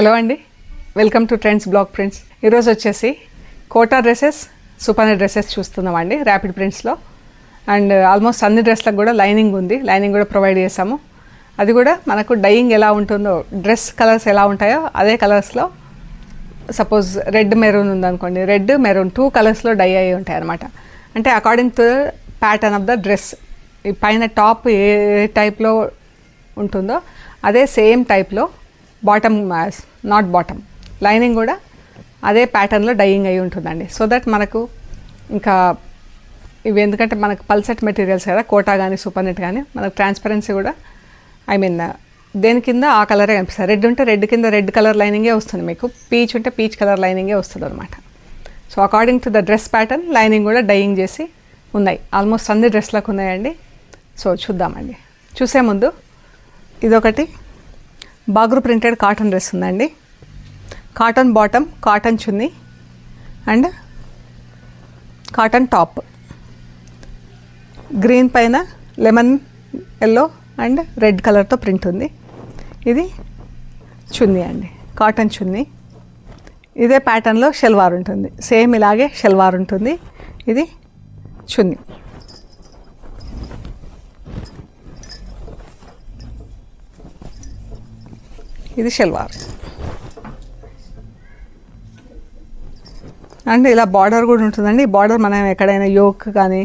Hello అండి, welcome to trends blog prints. ఈరోజు వచ్చేసి కోటా డ్రెస్సెస్, సుపానీ డ్రెస్సెస్ చూస్తున్నామండి ర్యాపిడ్ ప్రింట్స్లో. అండ్ ఆల్మోస్ట్ అన్ని డ్రెస్లకు కూడా లైనింగ్ ఉంది, లైనింగ్ కూడా ప్రొవైడ్ చేసాము. అది కూడా మనకు డైయింగ్ ఎలా ఉంటుందో, డ్రెస్ కలర్స్ ఎలా ఉంటాయో అదే కలర్స్లో. సపోజ్ రెడ్ మెరూన్ ఉందనుకోండి, రెడ్ మెరూన్ 2 కలర్స్లో డై అయ్యి ఉంటాయి అన్నమాట. అంటే according to pattern of the dress, ఈ పైన టాప్ ఏ టైప్లో ఉంటుందో అదే సేమ్ టైప్లో బాటమ్, నాట్ బాటమ్, లైనింగ్ కూడా అదే ప్యాటర్న్లో డైయింగ్ అయి ఉంటుందండి. సో దట్ మనకు ఇంకా ఇవి ఎందుకంటే మనకు పల్సెట్ మెటీరియల్స్ కదా, కోటా కానీ సూపర్నెట్ కానీ, మనకు ట్రాన్స్పరెన్సీ కూడా దేని కింద ఆ కలరే కనిపిస్తుంది. రెడ్ ఉంటే రెడ్ కింద రెడ్ కలర్ లైనింగే వస్తుంది మీకు, పీచ్ ఉంటే పీచ్ కలర్ లైనింగే వస్తుంది అనమాట. So according to the dress pattern lining కూడా డైయింగ్ చేసి ఉన్నాయి. ఆల్మోస్ట్ అన్ని డ్రెస్లకు ఉన్నాయండి. సో చూద్దామండి. చూసే ముందు ఇదొకటి బాగ్రూ ప్రింటెడ్ కాటన్ డ్రెస్ ఉందండి. Cotton bottom, cotton chunni and cotton top, green పైన లెమన్ ఎల్లో అండ్ రెడ్ కలర్తో ప్రింట్ ఉంది. ఇది చున్నీ అండి, కాటన్ చున్నీ. ఇదే ప్యాటర్న్లో షల్వార్ ఉంటుంది, సేమ్ ఇలాగే షల్వార్ ఉంటుంది. ఇది చున్నీ. ఇది షల్వార్ అండ్ ఇలా బార్డర్ కూడా ఉంటుందండి. బార్డర్ మనం ఎక్కడైనా యోక్ కానీ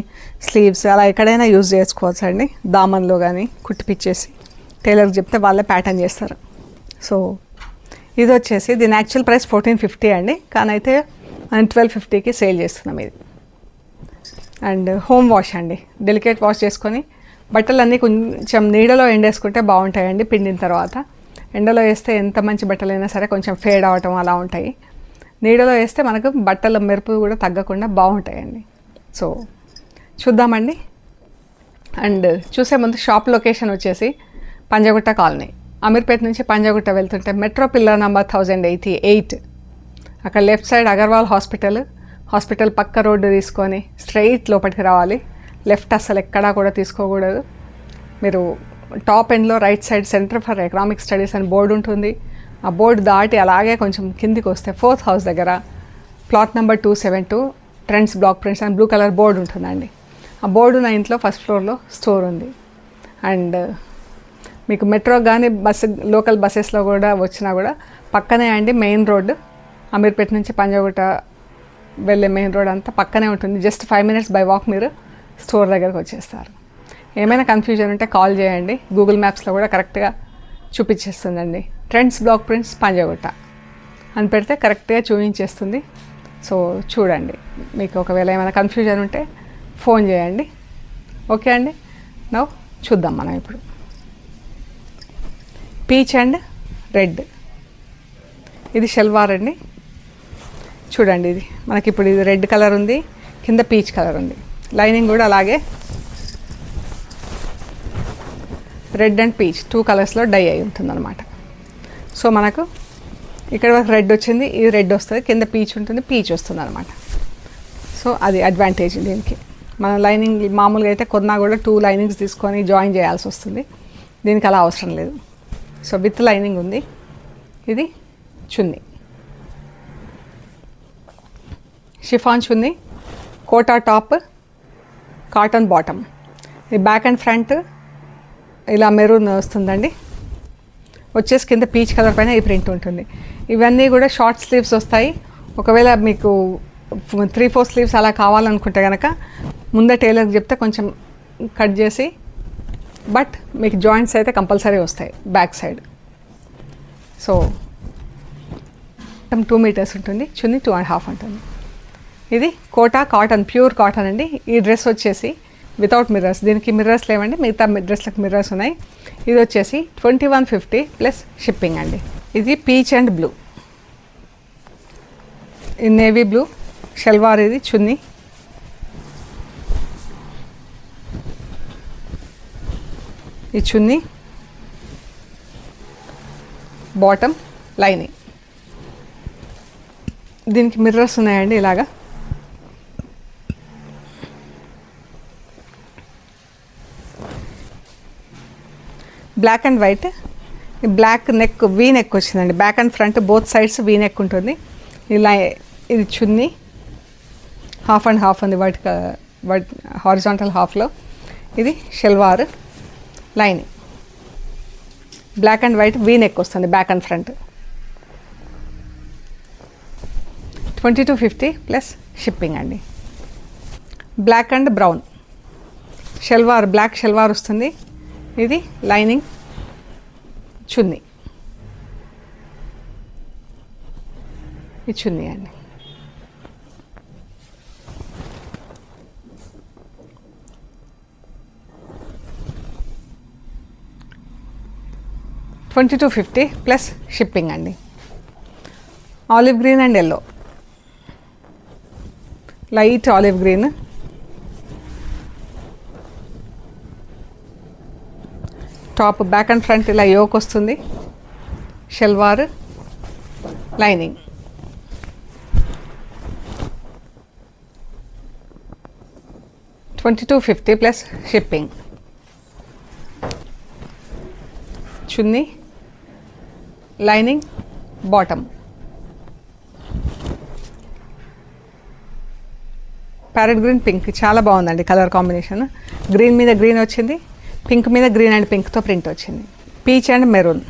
స్లీవ్స్ అలా ఎక్కడైనా యూజ్ చేసుకోవచ్చు అండి. దామన్లో కానీ కుట్టిపిచ్చేసి టైలర్కి చెప్తే వాళ్ళే ప్యాటర్న్ చేస్తారు. సో ఇది వచ్చేసి దీని యాక్చువల్ ప్రైస్ 1450 అండి, కానీ అయితే మనం 1250కి సేల్ చేస్తున్నాం ఇది. అండ్ హోమ్ వాష్ అండి, డెలికేట్ వాష్ చేసుకొని బట్టలన్నీ కొంచెం నీడలో ఎండేసుకుంటే బాగుంటాయండి. పిండిన తర్వాత ఎండలో వేస్తే ఎంత మంచి బట్టలైనా సరే కొంచెం ఫేడ్ అవటం అలా ఉంటాయి. నీడలో వేస్తే మనకు బట్టల మెరుపు కూడా తగ్గకుండా బాగుంటాయండి. సో చూద్దామండి. అండ్ చూసే ముందు షాప్ లొకేషన్ వచ్చేసి పంజాగుట్ట కాలనీ, అమీర్పేట నుంచి పంజాగుట్ట వెళ్తుంటే మెట్రో పిల్లర్ నెంబర్ 1088, అక్కడ లెఫ్ట్ సైడ్ అగర్వాల్ హాస్పిటల్ పక్క రోడ్డు తీసుకొని స్ట్రైట్ లోపలికి రావాలి. లెఫ్ట్ అసలు ఎక్కడా కూడా తీసుకోకూడదు. మీరు టాప్ ఎండ్లో right side centre for economic studies అని బోర్డు ఉంటుంది. ఆ బోర్డు దాటి అలాగే కొంచెం కిందికి వస్తే 4th హౌస్ దగ్గర plot number 272 trends blog prints అని బ్లూ కలర్ బోర్డు ఉంటుందండి. ఆ బోర్డు నా ఇంట్లో ఫస్ట్ ఫ్లోర్లో స్టోర్ ఉంది. అండ్ మీకు మెట్రో కానీ లోకల్ బస్సెస్లో కూడా వచ్చినా కూడా పక్కనే అండి మెయిన్ రోడ్డు, అమీర్పేట నుంచి పంజాగుట్ట వెళ్ళే మెయిన్ రోడ్ అంతా పక్కనే ఉంటుంది. జస్ట్ 5 minutes బై వాక్ మీరు స్టోర్ దగ్గరకు వచ్చేస్తారు. ఏమైనా కన్ఫ్యూజన్ ఉంటే కాల్ చేయండి, గూగుల్ మ్యాప్స్లో కూడా కరెక్ట్గా చూపించేస్తుందండి. ట్రెండ్స్ బ్లాగ్ ప్రింట్స్ పంజాగుట్ట అని పెడితే కరెక్ట్గా చూపించేస్తుంది. సో చూడండి, మీకు ఒకవేళ ఏమైనా కన్ఫ్యూజన్ ఉంటే ఫోన్ చేయండి. ఓకే అండి. నౌ చూద్దాం మనం ఇప్పుడు పీచ్ అండ్ రెడ్. ఇది షల్వార్ అండి. చూడండి, ఇది మనకి ఇప్పుడు ఇది రెడ్ కలర్ ఉంది, కింద పీచ్ కలర్ ఉంది. లైనింగ్ కూడా అలాగే రెడ్ అండ్ పీచ్ 2 కలర్స్లో డై అయి ఉంటుందన్నమాట. సో మనకు ఇక్కడ వరకు రెడ్ వచ్చింది, ఇది రెడ్ వస్తుంది, కింద పీచ్ ఉంటుంది, పీచ్ వస్తుంది అనమాట. సో అది అడ్వాంటేజ్ దీనికి. మన లైనింగ్ మామూలుగా అయితే కొన్నా కూడా 2 లైనింగ్స్ తీసుకొని జాయిన్ చేయాల్సి వస్తుంది, దీనికి అలా అవసరం లేదు. సో విత్ లైనింగ్ ఉంది. ఇది చున్నీ, షిఫాన్ చున్నీ, కోటా టాప్, కాటన్ బాటమ్. ఇది బ్యాక్ అండ్ ఫ్రంట్ ఇలా మెరూన్ వస్తుందండి. వచ్చేసి కింద పీచ్ కలర్ పైన ఈ ప్రింట్ ఉంటుంది. ఇవన్నీ కూడా షార్ట్ స్లీవ్స్ వస్తాయి. ఒకవేళ మీకు 3-4 స్లీవ్స్ అలా కావాలనుకుంటే కనుక ముందే టైలర్కి చెప్తే కొంచెం కట్ చేసి, బట్ మీకు జాయింట్స్ అయితే కంపల్సరీ వస్తాయి బ్యాక్ సైడ్. సో 2 meters ఉంటుంది, చున్నీ 2.5 ఉంటుంది. ఇది కోటా కాటన్, ప్యూర్ కాటన్ అండి. ఈ డ్రెస్ వచ్చేసి వితౌట్ మిర్రర్స్, దీనికి మిర్రర్స్ లేవండి, మిగతా డ్రెస్లకు మిర్రర్స్ ఉన్నాయి. ఇది వచ్చేసి 2150 ప్లస్ షిప్పింగ్ అండి. ఇది పీచ్ అండ్ బ్లూ, ఇది నేవీ బ్లూ షల్వార్, ఇది చున్నీ. ఈ చున్నీ, బాటమ్, లైనింగ్. దీనికి మిర్రర్స్ ఉన్నాయండి ఇలాగా. బ్లాక్ అండ్ వైట్ ఈ బ్లాక్ నెక్ వీ నెక్ వచ్చిందండి. Back and front both sides V neck ఉంటుంది. ఇలా ఇది చున్నీ హాఫ్ అండ్ హాఫ్ ఉంది, హారిజాంటల్ హాఫ్లో. ఇది salwar lining, black and white V neck వస్తుంది back and front. 2250 plus shipping అండి. Black and brown salwar, black salwar వస్తుంది. ఇది లైనింగ్ చున్నీ, ఈ చున్నీ అండి. $2250 ప్లస్ షిప్పింగ్ అండి. Olive green and yellow, light olive green, top back and front ఇలా యోక్ వస్తుంది. Salwar lining, $2250 plus shipping. Chunni lining bottom, parrot green pink చాలా బాగుందండి కలర్ కాంబినేషన్. గ్రీన్ మీద గ్రీన్ వచ్చింది, పింక్ మీద గ్రీన్ అండ్ పింక్తో ప్రింట్ వచ్చింది. Peach and maroon,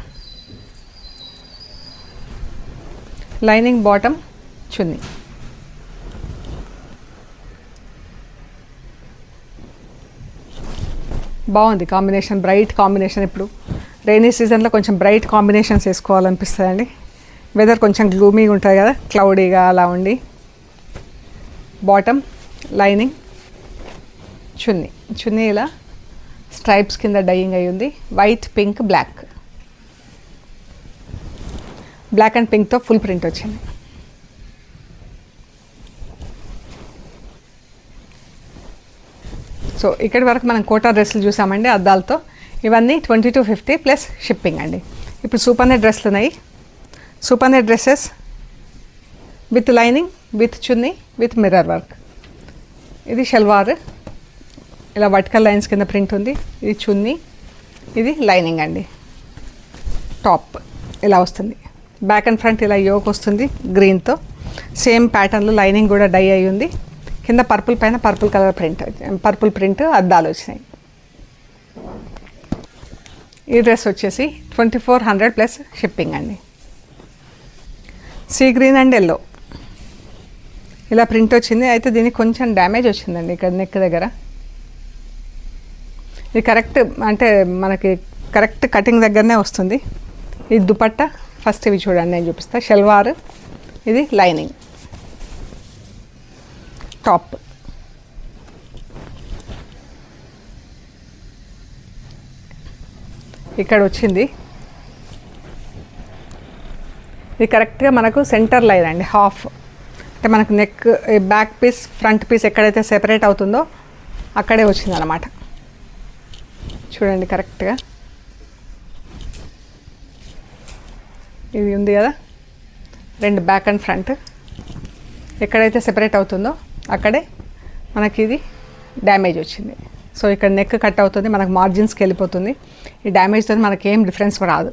lining bottom chunni. బాగుంది కాంబినేషన్, బ్రైట్ కాంబినేషన్. ఇప్పుడు రైనీ సీజన్లో కొంచెం బ్రైట్ కాంబినేషన్స్ వేసుకోవాలనిపిస్తుందండి. వెదర్ కొంచెం గ్లూమీగా ఉంటుంది కదా, క్లౌడీగా అలా ఉండి. బాటమ్ లైనింగ్ చున్నీ, చున్నీ ఇలా స్ట్రైప్స్ కింద డైయింగ్ అయ్యి ఉంది. White pink black, black and పింక్తో ఫుల్ ప్రింట్ వచ్చింది. సో ఇక్కడి వరకు మనం కోటా డ్రెస్సులు చూసామండి అద్దాలతో. ఇవన్నీ 2250 ప్లస్ షిప్పింగ్ అండి. ఇప్పుడు సూపర్ నెట్ డ్రెస్సులు ఉన్నాయి. Super net dresses with lining, with chunni, with mirror work. ఇది షల్వార్, ఇలా వర్టికల్ లైన్స్ కింద ప్రింట్ ఉంది. ఇది చున్నీ, ఇది లైనింగ్ అండి. టాప్ ఇలా వస్తుంది. బ్యాక్ అండ్ ఫ్రంట్ ఇలా యోక్ వస్తుంది గ్రీన్తో. సేమ్ ప్యాటర్న్లో లైనింగ్ కూడా డై అయి ఉంది. కింద పర్పుల్ పైన purple colour print, purple print అద్దాలు వచ్చినాయి. ఈ డ్రెస్ వచ్చేసి 2400 ప్లస్ షిప్పింగ్ అండి. సీ గ్రీన్ అండ్ ఎల్లో ఇలా ప్రింట్ వచ్చింది. అయితే దీనికి కొంచెం డ్యామేజ్ వచ్చిందండి ఇక్కడ నెక్ దగ్గర. ఇది కరెక్ట్ అంటే మనకి కరెక్ట్ కటింగ్ దగ్గరనే వస్తుంది. ఇది దుపట్టా ఫస్ట్ ఇవి చూడండి నేను చూపిస్తాను. షల్వార్, ఇది లైనింగ్, టాప్. ఇక్కడ వచ్చింది ఇది కరెక్ట్గా మనకు సెంటర్ లైన్ అండి, హాఫ్. అంటే మనకు neck back piece front piece ఎక్కడైతే సెపరేట్ అవుతుందో అక్కడే వచ్చిందన్నమాట. చూడండి కరెక్ట్గా ఇది ఉంది కదా, రెండు బ్యాక్ అండ్ ఫ్రంట్ ఎక్కడైతే సెపరేట్ అవుతుందో అక్కడే మనకి ఇది డ్యామేజ్ వచ్చింది. సో ఇక్కడ నెక్ కట్ అవుతుంది, మనకు మార్జిన్స్కి వెళ్ళిపోతుంది. ఈ డ్యామేజ్తో మనకి ఏం డిఫరెన్స్ రాదు.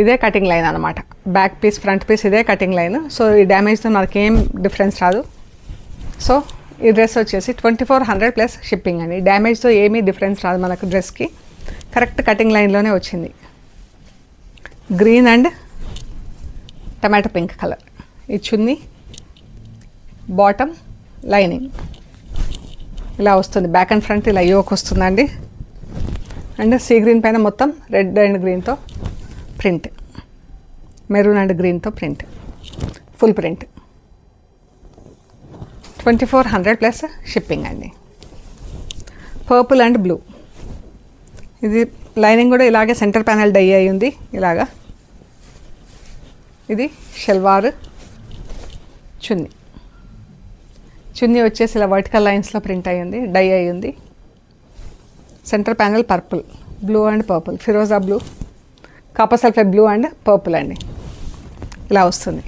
ఇదే కటింగ్ లైన్ అనమాట, బ్యాక్ పీస్ ఫ్రంట్ పీస్ ఇదే కటింగ్ లైన్. సో ఈ డ్యామేజ్తో మనకి ఏం డిఫరెన్స్ రాదు. సో ఈ డ్రెస్ వచ్చేసి 2400 ప్లస్ షిప్పింగ్ అండి. డ్యామేజ్తో ఏమీ డిఫరెన్స్ రాదు మనకు డ్రెస్కి, కరెక్ట్ కటింగ్ లైన్లోనే వచ్చింది. Green and tomato pink colour. ఈ చున్నీ, బాటమ్, లైనింగ్ ఇలా వస్తుంది. బ్యాక్ అండ్ ఫ్రంట్ ఇలా యోక్ వస్తుందండి. అండ్ సీ గ్రీన్ పైన మొత్తం రెడ్ అండ్ గ్రీన్తో ప్రింట్, మెరూన్ అండ్ గ్రీన్తో print, full print. 2400 plus shipping అండి. పర్పుల్ అండ్ బ్లూ, ఇది లైనింగ్ కూడా ఇలాగే సెంటర్ ప్యానల్ డై అయి ఉంది ఇలాగా. ఇది షల్వార్, చున్నీ. చున్నీ వచ్చేసి ఇలా వర్టికల్ లైన్స్లో ప్రింట్ అయ్యింది, డై అయ్యింది. Centre panel purple, blue and purple, ఫిరోజా blue, copper sulphate blue and purple అండి ఇలా వస్తుంది.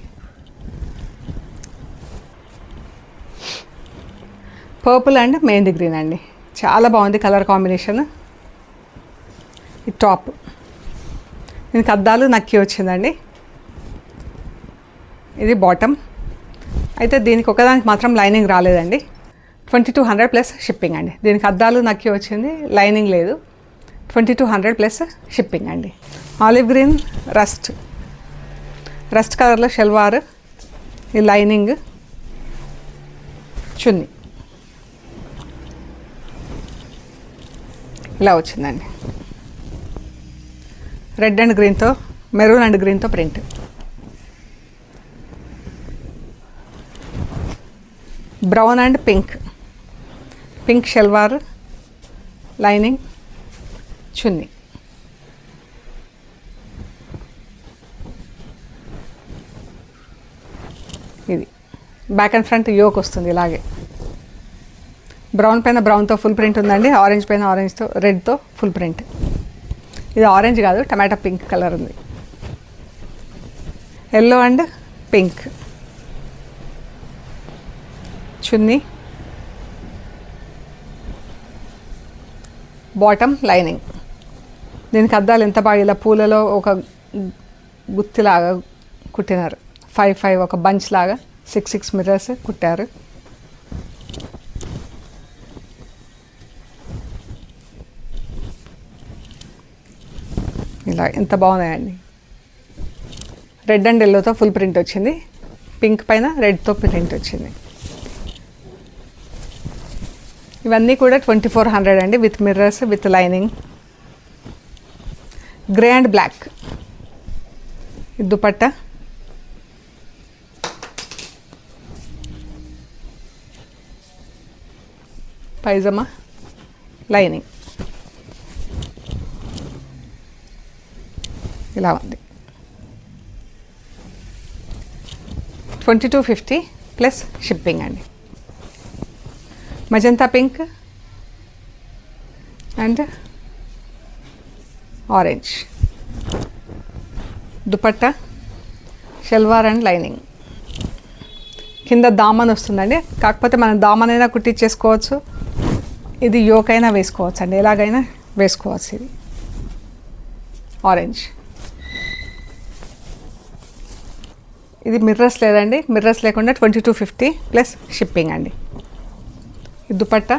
పర్పుల్ అండ్ మెహందీ గ్రీన్ అండి, చాలా బాగుంది కలర్ కాంబినేషన్. ఈ టాప్ దీనికి అద్దాలు నక్కి వచ్చిందండి. ఇది బాటమ్. అయితే దీనికి ఒకదానికి మాత్రం లైనింగ్ రాలేదండి. 2200 ప్లస్ షిప్పింగ్ అండి. దీనికి అద్దాలు నక్కి వచ్చింది, లైనింగ్ లేదు. 2200 ప్లస్ షిప్పింగ్ అండి. ఆలివ్ గ్రీన్ రస్ట్ కలర్లో షల్వార్, ఈ లైనింగ్, చున్నీ ఇలా వచ్చిందండి. రెడ్ అండ్ గ్రీన్తో, మెరూన్ అండ్ గ్రీన్తో print. Brown and pink salwar, lining, chunni. ఇది బ్యాక్ అండ్ ఫ్రంట్ యోక్ వస్తుంది ఇలాగే. బ్రౌన్ పైన బ్రౌన్తో ఫుల్ ప్రింట్ ఉందండి. ఆరెంజ్ పైన ఆరెంజ్తో, రెడ్తో ఫుల్ ప్రింట్. ఇది ఆరెంజ్ కాదు, టమాటా పింక్ కలర్ ఉంది. Yellow and pink chunni, bottom, lining. దీనికి అద్దాలు ఎంత బాగా ఇలా పూలలో ఒక గుత్తిలాగా కుట్టినారు. 5 ఒక బంచ్ లాగా 6 మిర్రర్స్ కుట్టారు. ఇలా ఎంత బాగున్నాయండి. రెడ్ అండ్ ఎల్లోతో ఫుల్ ప్రింట్ వచ్చింది. పింక్ పైన రెడ్తో ప్రింట్ వచ్చింది. ఇవన్నీ కూడా 2400 అండి, with mirrors, with lining. Grey and black dupatta, pyjama, lining ఇలా ఉంది. 2250 ప్లస్ షిప్పింగ్ అండి. Magenta pink and orange dupatta, salwar and lining. కింద దామన్ వస్తుందండి, కాకపోతే మనం దామన్ అయినా కుట్టించేసుకోవచ్చు, ఇది యోక్ అయినా వేసుకోవచ్చు అండి, ఎలాగైనా వేసుకోవచ్చు. ఇది ఆరెంజ్. ఇది మిర్రర్స్ లేదండి, మిర్రర్స్ లేకుండా 2250 ప్లస్ షిప్పింగ్ అండి. ఇది dupatta,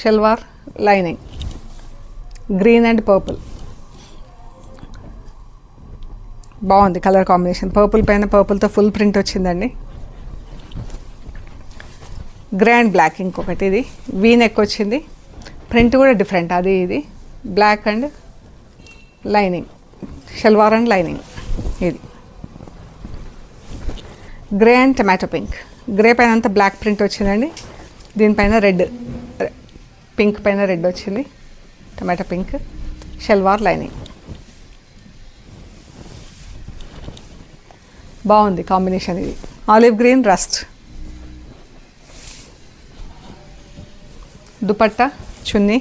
salwar, lining, green and purple. బాగుంది కలర్ కాంబినేషన్. పర్పుల్ పైన పర్పుల్తో ఫుల్ ప్రింట్ వచ్చిందండి. గ్రే అండ్ బ్లాక్ ఇంకొకటి, ఇది వీ నెక్ వచ్చింది. ప్రింట్ కూడా డిఫరెంట్, అది ఇది black and lining, salwar and lining. ఇది grey and tomato pink. Grey పైన అంతా బ్లాక్ ప్రింట్ వచ్చిందండి. దీనిపైన రెడ్, పింక్ పైన రెడ్ వచ్చింది, టమాటో పింక్, షల్వార్, లైనింగ్. బాగుంది కాంబినేషన్. ఇది olive green rust dupatta, chunni.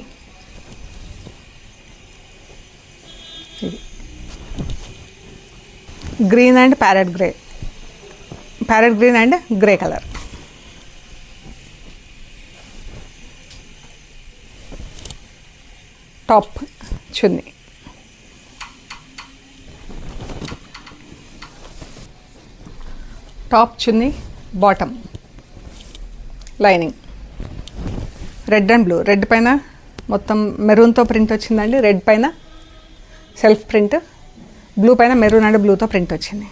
ఇది green and parrot green and grey colour. Top, chunni. Top, chunni, bottom, lining. Red and blue. Red పైన మొత్తం మెరూన్తో ప్రింట్ వచ్చిందండి. రెడ్ పైన సెల్ఫ్ ప్రింట్, బ్లూ పైన మెరూన్ అండ్ బ్లూతో ప్రింట్ వచ్చింది.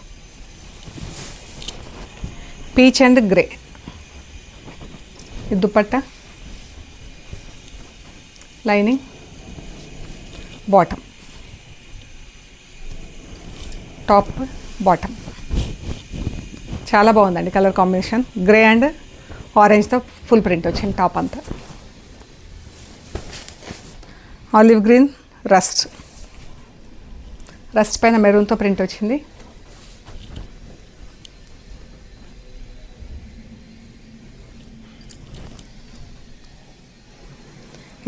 Peach and grey. ఇది dupatta, lining, bottom, top, bottom. చాలా బాగుందండి కలర్ కాంబినేషన్. గ్రే అండ్ ఆరెంజ్తో ఫుల్ ప్రింట్ వచ్చింది టాప్ అంతా. ఆలివ్ గ్రీన్ రస్ట్ పైన మెరూన్తో ప్రింట్ వచ్చింది.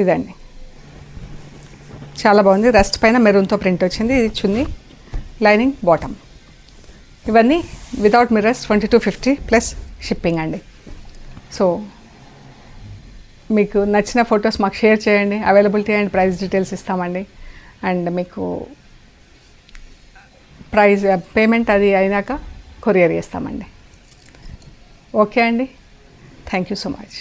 ఇదండి చాలా బాగుంది. రస్ట్ పైన మెరూన్తో ప్రింట్ వచ్చింది. ఇది చున్నీ, లైనింగ్, బాటమ్. ఇవన్నీ వితౌట్ మిర్రర్స్ 2250 ప్లస్ షిప్పింగ్ అండి. సో మీకు నచ్చిన ఫొటోస్ మాకు షేర్ చేయండి. అవైలబిలిటీ అండ్ ప్రైస్ డీటెయిల్స్ ఇస్తామండి. అండ్ మీకు ప్రైస్ పేమెంట్ అది అయినాక కొరియర్ చేస్తామండి. ఓకే అండి, థ్యాంక్ యూ సో మచ్.